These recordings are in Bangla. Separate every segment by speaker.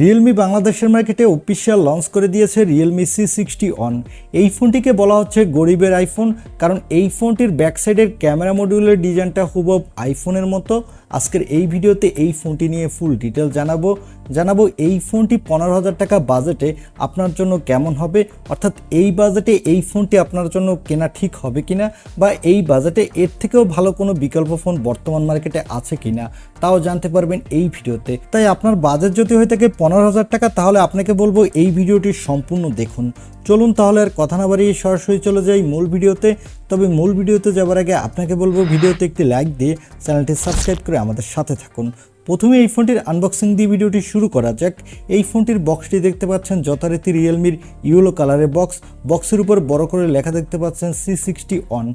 Speaker 1: রিয়েলমি বাংলাদেশের মার্কেটে অফিশিয়াল লঞ্চ করে দিয়েছে Realme C61। এই ফোনটিকে বলা হচ্ছে গরিবের আইফোন, কারণ এই ফোনটির ব্যাক সাইডের ক্যামেরা মডিউলের ডিজাইনটা হুবহু আইফোনের মতো। আজকের এই ভিডিওতে এই ফোনটি নিয়ে ফুল ডিটেল জানাবো এই ফোনটি 15,000 টাকা বাজেটে আপনার জন্য কেমন হবে, অর্থাৎ এই বাজেটে এই ফোনটি আপনার জন্য কেনা ঠিক হবে কিনা, বা এই বাজেটে এর থেকেও ভালো কোনো বিকল্প ফোন বর্তমান মার্কেটে আছে কিনা তাও জানতে পারবেন এই ভিডিওতে। তাই আপনার বাজেট যদি হয়ে থাকে 15,000 টাকা, তাহলে আপনাকে বলবো এই ভিডিওটি সম্পূর্ণ দেখুন। চলুন তাহলে আর কথা না বাড়িয়ে সরাসরি চলে যাই মূল ভিডিওতে। তবে মূল ভিডিওতে যাওয়ার আগে আপনাকে বলবো ভিডিওতে একটি লাইক দিয়ে চ্যানেলটি সাবস্ক্রাইব করে আমাদের সাথে থাকুন। প্রথমে এই ফোনটির আনবক্সিং দিয়ে ভিডিওটি শুরু করা যাক। এই ফোনটির বক্সটি দেখতে পাচ্ছেন যথারীতি রিয়েলমির ইয়েলো কালারের বক্সের উপর বড় করে লেখা দেখতে পাচ্ছেন C61।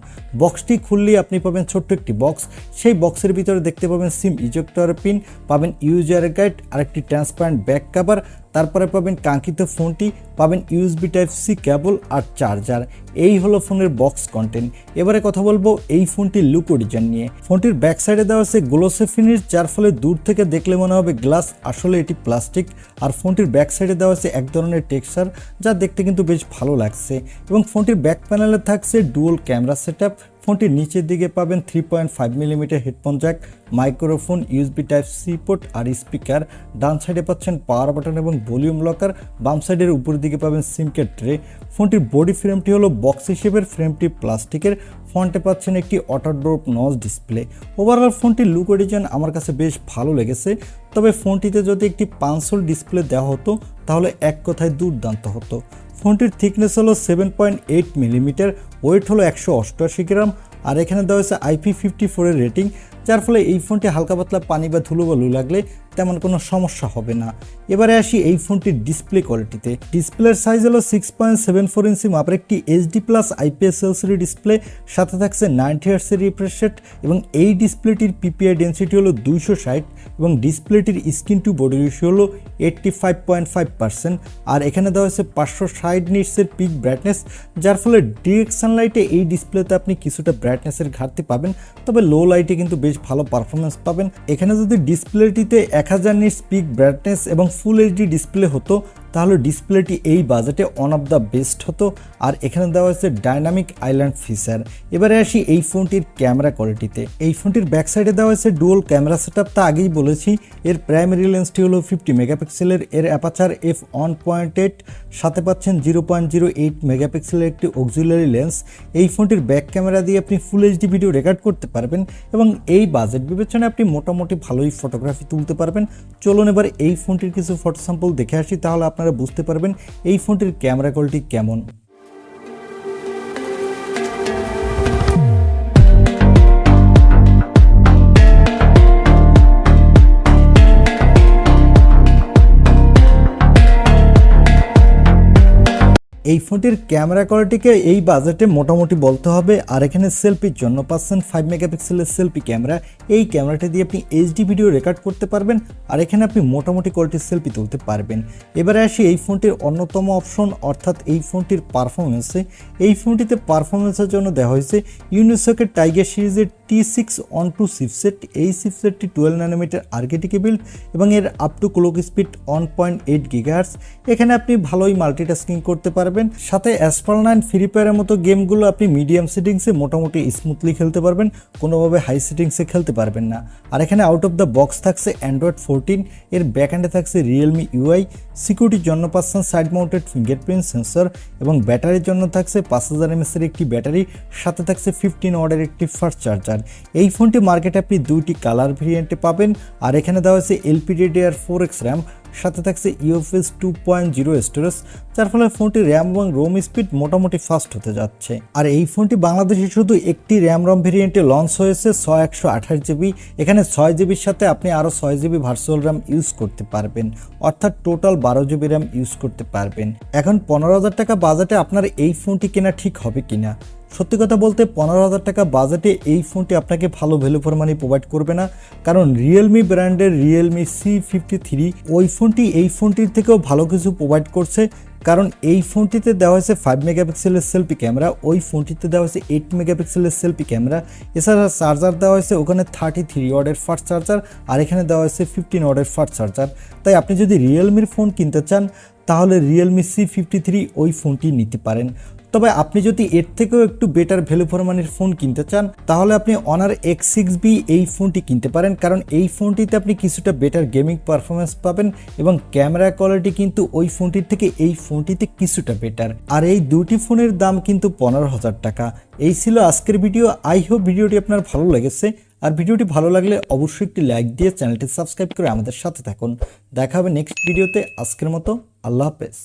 Speaker 1: বক্সটি খুললেই আপনি পাবেন ছোট্ট একটি বক্স। সেই বক্সের ভিতরে দেখতে পাবেন সিম ইজেক্টর পিন, পাবেন ইউজার গাইড, আরেকটি ট্রান্সপারেন্ট ব্যাক কভার, তারপরে পাবেন কাঙ্ক্ষিত ফোনটি, পাবেন USB Type-C কেবল আর চার্জার। এই হলো ফোনের বক্স কন্টেন্ট। এবারে কথা বলবো এই ফোনটির লুক ও ডিজাইন নিয়ে। ফোনটির ব্যাক সাইডে দেওয়া আছে গ্লোসি ফিনিশ, যার ফলে দূর থেকে দেখলে মনে হবে গ্লাস, আসলে এটি প্লাস্টিক। আর ফোনটির ব্যাক সাইডে দেওয়া আছে এক ধরনের টেক্সচার, যা দেখতে কিন্তু বেশ ভালো লাগছে। এবং ফোনটির ব্যাক প্যানেলে থাকছে ডুয়াল ক্যামেরা সেটআপ। ফোনটির নিচের দিকে পাবেন 3.5mm headphone jack, microphone, USB Type-C port আর স্পিকার। ডান সাইডে পাচ্ছেন পাওয়ার বাটন এবং ভলিউম লকার। বাম সাইডের উপরের দিকে পাবেন সিম কার্ড ট্রে। ফোনটির বডি ফ্রেমটি হলো বক্স হিসেবের, ফ্রেমটি প্লাস্টিকের। ফ্রন্টে পাচ্ছেন একটি auto drop notch display. Overall ফোনটির লুক ও ডিজাইন আমার কাছে বেশ ভালো লেগেছে। তবে ফোনটিতে যদি একটি 5 হোল ডিসপ্লে দেওয়া হতো তাহলে এক কথায় দুর্দান্ত হতো। ফোনটির থিকনেস হলো 7.8mm, ওয়েট হলো 188 গ্রাম, আর এখানে দেওয়া হয়েছে IP54 এর রেটিং, যার ফলে এই ফোনটি হালকা পাতলা পানি বা ধুলোবালু লাগলে তেমন কোনো সমস্যা হবে না। এবারে আসি এই ফোনটির ডিসপ্লে কোয়ালিটিতে। ডিসপ্লের সাইজ হলো 6.74 ইঞ্চি মাপের একটি HD+ IPS LCD ডিসপ্লে, সাথে থাকছে 90 Hz রিফ্রেশ রেট, এবং এই ডিসপ্লেটির PPI ডেন্সিটি হলো 260, এবং ডিসপ্লেটির স্ক্রিন টু বডি রেশিও হলো 85.5%। আর এখানে দেওয়া হয়েছে 560 নিটসের পিক ব্রাইটনেস, যার ফলে ডিরেক্ট সানলাইটে এই ডিসপ্লেতে আপনি কিছুটা ব্রাইটনেসের ঘাটতি পাবেন, তবে লো লাইটে কিন্তু বেশ ভালো পারফরমেন্স পাবেন। এখানে যদি ডিসপ্লেটিতে 1000 নিটস পিক ব্রাইটনেস এবং ফুল HD ডিসপ্লে হতো, তাহলে ডিসপ্লেটি এই বাজেটে ওয়ান অফ দ্য বেস্ট হতো। আর এখানে দেওয়া হয়েছে ডাইনামিক আইল্যান্ড ফিচার। এবারে আসি এই ফোনটির ক্যামেরা কোয়ালিটিতে। এই ফোনটির ব্যাক সাইডে দেওয়া হয়েছে ডুয়াল ক্যামেরা সেটআপ, তা আগেই বলেছি। এর প্রাইমারি লেন্সটি হলো 50 মেগাপিক্সেলের, এর অ্যাপাচার f1.8, সাথে পাচ্ছেন 0.08 মেগাপিক্সেলের একটি অক্সিলারি লেন্স। এই ফোনটির ব্যাক ক্যামেরা দিয়ে আপনি ফুল HD ভিডিও রেকর্ড করতে পারবেন, এবং এই বাজেট বিবেচনায় আপনি মোটামুটি ভালোই ফটোগ্রাফি তুলতে পারবেন। চলুন এবার এই ফোনটির কিছু ফটো স্যাম্পল দেখে আসি, তাহলে আপনারা বুঝতে পারবেন এই ফোনটির ক্যামেরা কোয়ালিটি কেমন। এই ফোনটির ক্যামেরা কোয়ালিটিকে এই বাজেটে মোটামুটি বলতে হবে। আর এখানে সেলফির জন্য পাচ্ছেন 5 মেগাপিক্সেলের সেলফি ক্যামেরা। এই ক্যামেরাটা দিয়ে আপনি HD ভিডিও রেকর্ড করতে পারবেন, আর এখানে আপনি মোটামুটি কোয়ালিটির সেলফি তুলতে পারবেন। এবারে আসি এই ফোনটির অন্যতম অপশন, অর্থাৎ এই ফোনটির পারফরমেন্সে। এই ফোনটিতে পারফরমেন্সের জন্য দেওয়া হয়েছে ইউনিসকের টাইগার সিরিজের T612 চিপসেট। এই চিপসেটটি 12 ন্যানোমিটার আর্কিটেক্টে বিল্ড, এবং এর up to clock speed 1.8 GHz। এখানে আপনি ভালোই মাল্টিটাস্কিং করতে পারবেন। সাথে অ্যাসপাল9 ফ্রি ফায়ারের মতো গেমগুলো আপনি মিডিয়াম সেটিংসে মোটামুটি স্মুথলি খেলতে পারবেন, কোনোভাবে হাই সেটিংসে খেলতে পারবেন না। আর এখানে আউট অফ দ্য বক্স থাকছে Android 14, এর ব্যাকএন্ডে থাকছে Realme UI। সিকিউরিটির জন্য পাচ্ছেন সাইড মাউন্টেড ফিঙ্গারপ্রিন্ট সেন্সর, এবং ব্যাটারির জন্য থাকছে 5000 mAh এর একটি ব্যাটারি, সাথে থাকছে 15 ওয়াটের একটি ফাস্ট চার্জার। এই ফোনটি মার্কেটে আপনি দুইটি কালার ভেরিয়েন্টে পাবেন। আর এখানে দেওয়া হয়েছে LPDDR4X র্যাম, সাথে থাকছে UFS 2.0 স্টোরেজ, যার ফলে ফোনটি র্যাম এবং রোম স্পিড মোটামুটি ফাস্ট হতে যাচ্ছে। আর এই ফোনটি বাংলাদেশে শুধু একটি র্যাম রম ভেরিয়েন্টে লঞ্চ হয়েছে 128GB। এখানে 6GBর সাথে আপনি আরও 6GB ভার্চুয়াল র্যাম ইউজ করতে পারবেন, অর্থাৎ টোটাল 12GB র্যাম ইউজ করতে পারবেন। এখন 15,000 টাকা বাজেটে আপনার এই ফোনটি কেনা ঠিক হবে কিনা? সত্যি কথা বলতে 15,000 টাকা বাজেটে এই ফোনটি আপনাকে ভালো ভ্যালু ফর মানি প্রোভাইড করবে না, কারণ রিয়েলমি ব্র্যান্ডের Realme C53 ওই ফোনটি এই ফোনটির থেকেও ভালো কিছু প্রোভাইড করছে। কারণ এই ফোনটিতে দেওয়া হয়েছে 5 মেগাপিক্সেলের সেলফি ক্যামেরা, ওই ফোনটিতে দেওয়া হয়েছে 8 মেগাপিক্সেলের সেলফি ক্যামেরা। এছাড়া চার্জার দেওয়া হয়েছে ওখানে 33 ওয়াটের ফাস্ট চার্জার, আর এখানে দেওয়া হয়েছে 15 ওয়াটের ফাস্ট চার্জার। তাই আপনি যদি রিয়েলমির ফোন কিনতে চান তাহলে Realme C53 ওই ফোনটি নিতে পারেন। তবে আপনি যদি এর থেকেও একটু বেটার ভ্যালু ফর মানির ফোন কিনতে চান তাহলে আপনি Honor X6B এই ফোনটি কিনতে পারেন, কারণ এই ফোনটিতে আপনি কিছুটা বেটার গেমিং পারফরমেন্স পাবেন এবং ক্যামেরা কোয়ালিটি কিন্তু ওই ফোনটির থেকে এই ফোনটিতে কিছুটা বেটার। আর এই দুটি ফোনের দাম কিন্তু 15,000 টাকা। এই ছিল আজকের ভিডিও। আই হোপ ভিডিওটি আপনার ভালো লেগেছে। আর ভিডিওটি ভালো লাগলে অবশ্যই একটি লাইক দিয়ে চ্যানেলটি সাবস্ক্রাইব করে আমাদের সাথে থাকুন। দেখা হবে নেক্সট ভিডিওতে। আজকের মতো আল্লাহ হাফেজ।